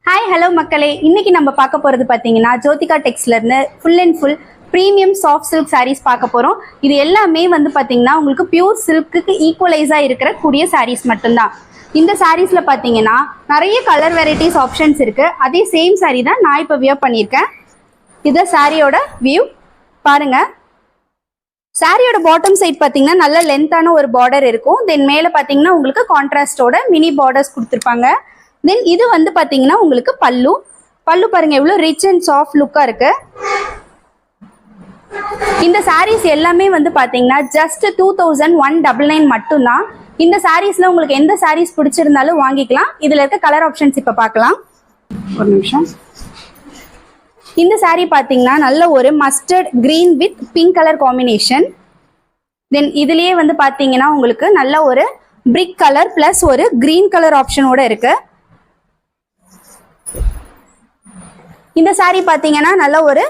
Hi hello மக்களே, இன்னைக்கு நம்ம பார்க்க போகிறது பார்த்தீங்கன்னா ஜோதிகா டெக்ஸ்லேருந்து full and full premium soft silk saris பார்க்க போகிறோம். இது எல்லாமே வந்து பார்த்தீங்கன்னா உங்களுக்கு பியூர் சில்க்குக்கு ஈக்குவலைஸாக இருக்கிற கூடிய சாரீஸ் மட்டும்தான். இந்த சாரீஸில் பார்த்தீங்கன்னா நிறைய கலர் வெரைட்டிஸ் ஆப்ஷன்ஸ் இருக்குது. அதே சேம் சாரீ தான் நான் இப்போ வியர் பண்ணியிருக்கேன். இது சாரியோட வியூ பாருங்கள். சாரியோட பாட்டம் சைட் பார்த்தீங்கன்னா நல்ல லென்த்தான ஒரு பார்டர் இருக்கும். தென் மேலே பார்த்தீங்கன்னா உங்களுக்கு கான்ட்ராஸ்டோட மினி பார்டர்ஸ் கொடுத்துருப்பாங்க. தென் இது வந்து பார்த்தீங்கன்னா உங்களுக்கு பல்லு பாருங்க எவ்வளோ ரிச் அண்ட் சாஃப்ட் லுக்காக இருக்கு. இந்த சாரீஸ் எல்லாமே வந்து பார்த்தீங்கன்னா ஜஸ்ட் 2199 மட்டும்தான். இந்த சாரீஸ்ல உங்களுக்கு எந்த சாரீஸ் பிடிச்சிருந்தாலும் வாங்கிக்கலாம். இதில் இருக்க கலர் ஆப்ஷன்ஸ் இப்போ பார்க்கலாம். ஒரு நிமிஷம். இந்த சாரீ பார்த்தீங்கன்னா நல்ல ஒரு mustard green with pink colour combination. Then இதுலேயே வந்து பார்த்தீங்கன்னா உங்களுக்கு நல்ல ஒரு பிரிக் கலர் பிளஸ் ஒரு கிரீன் கலர் ஆப்ஷனோட இருக்கு. இந்த சாரீ பார்த்தீங்கன்னா நல்ல ஒரு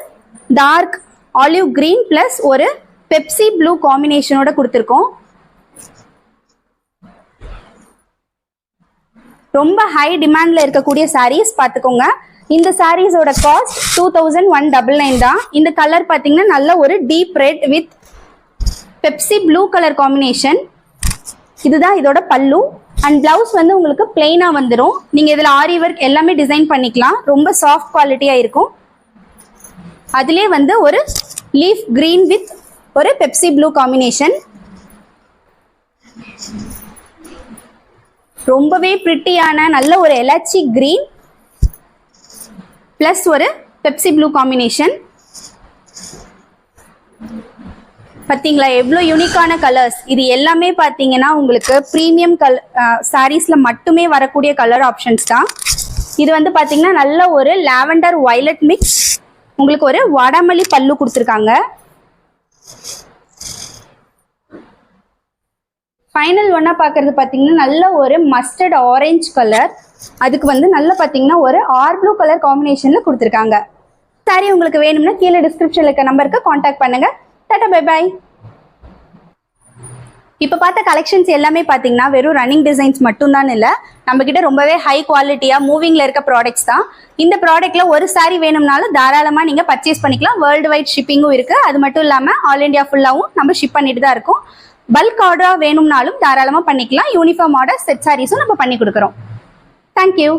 டார்க் ஆலிவ் கிரீன் பிளஸ் ஒரு பெப்சி ப்ளூ காம்பினேஷனோட கொடுத்துருக்கோம். ரொம்ப ஹை டிமாண்ட்ல இருக்கக்கூடிய சாரீஸ் பார்த்துக்கோங்க. இந்த சாரீஸோட காஸ்ட் 2199 தான். இந்த கலர் பார்த்தீங்கன்னா நல்ல ஒரு deep red with Pepsi blue colour combination. இதுதான் இதோட பல்லு. அண்ட் பிளவுஸ் வந்து உங்களுக்கு பிளெயினா வந்துடும். நீங்க இதுல ஆரி ஒர்க் எல்லாமே டிசைன் பண்ணிக்கலாம். ரொம்ப சாஃப்ட் குவாலிட்டியா இருக்கும். அதுலேயே வந்து ஒரு லீஃப் கிரீன் வித் ஒரு பெப்சி ப்ளூ காம்பினேஷன். ரொம்பவே பிரிட்டியான நல்ல ஒரு எலாச்சி கிரீன் பிளஸ் ஒரு பெப்சி ப்ளூ காம்பினேஷன். பார்த்தீங்களா எவ்வளோ யூனிக்கான கலர்ஸ். இது எல்லாமே பார்த்தீங்கன்னா உங்களுக்கு ப்ரீமியம் சாரீஸில் மட்டுமே வரக்கூடிய கலர் ஆப்ஷன்ஸ் தான். இது வந்து பார்த்தீங்கன்னா நல்ல ஒரு லாவெண்டர் வயலட் மிக்ஸ். உங்களுக்கு ஒரு வாடாமல்லி பல்லு கொடுத்துருக்காங்க. ஃபைனல் ஒன்றா பார்க்குறது பார்த்தீங்கன்னா நல்ல ஒரு மஸ்டர்ட் ஆரஞ்சு கலர். அதுக்கு வந்து நல்ல பார்த்தீங்கன்னா ஒரு ஆர் ப்ளூ கலர் காம்பினேஷனில் கொடுத்துருக்காங்க. சாரி உங்களுக்கு வேணும்னா கீழே டிஸ்கிரிப்ஷனில் இருக்க நம்பருக்கு காண்டாக்ட் பண்ணுங்கள். Tata bye bye. இப்போ பார்த்த கலெக்ஷன்ஸ் எல்லாமே பார்த்தீங்கன்னா வெறும் ரன்னிங் டிசைன்ஸ் மட்டும்தான் இல்லை, நம்மக்கிட்ட ரொம்பவே ஹை குவாலிட்டியாக மூவிங்கில் இருக்க ப்ராடக்ட்ஸ் தான். இந்த ப்ராடக்ட்டில் ஒரு சாரீ வேணும்னாலும் தாராளமாக நீங்கள் பர்ச்சேஸ் பண்ணிக்கலாம். வேர்ல்டு வைட் ஷிப்பிங்கும் இருக்குது. அது மட்டும் இல்லாமல் ஆல் இண்டியா ஃபுல்லாகவும் நம்ம ஷிப் பண்ணிட்டு தான் இருக்கோம். பல்க் ஆர்டராக வேணும்னாலும் தாராளமாக பண்ணிக்கலாம். யூனிஃபார்ம் ஆர்டர் செட் சாரீஸும் நம்ம பண்ணி கொடுக்குறோம். தேங்க்யூ.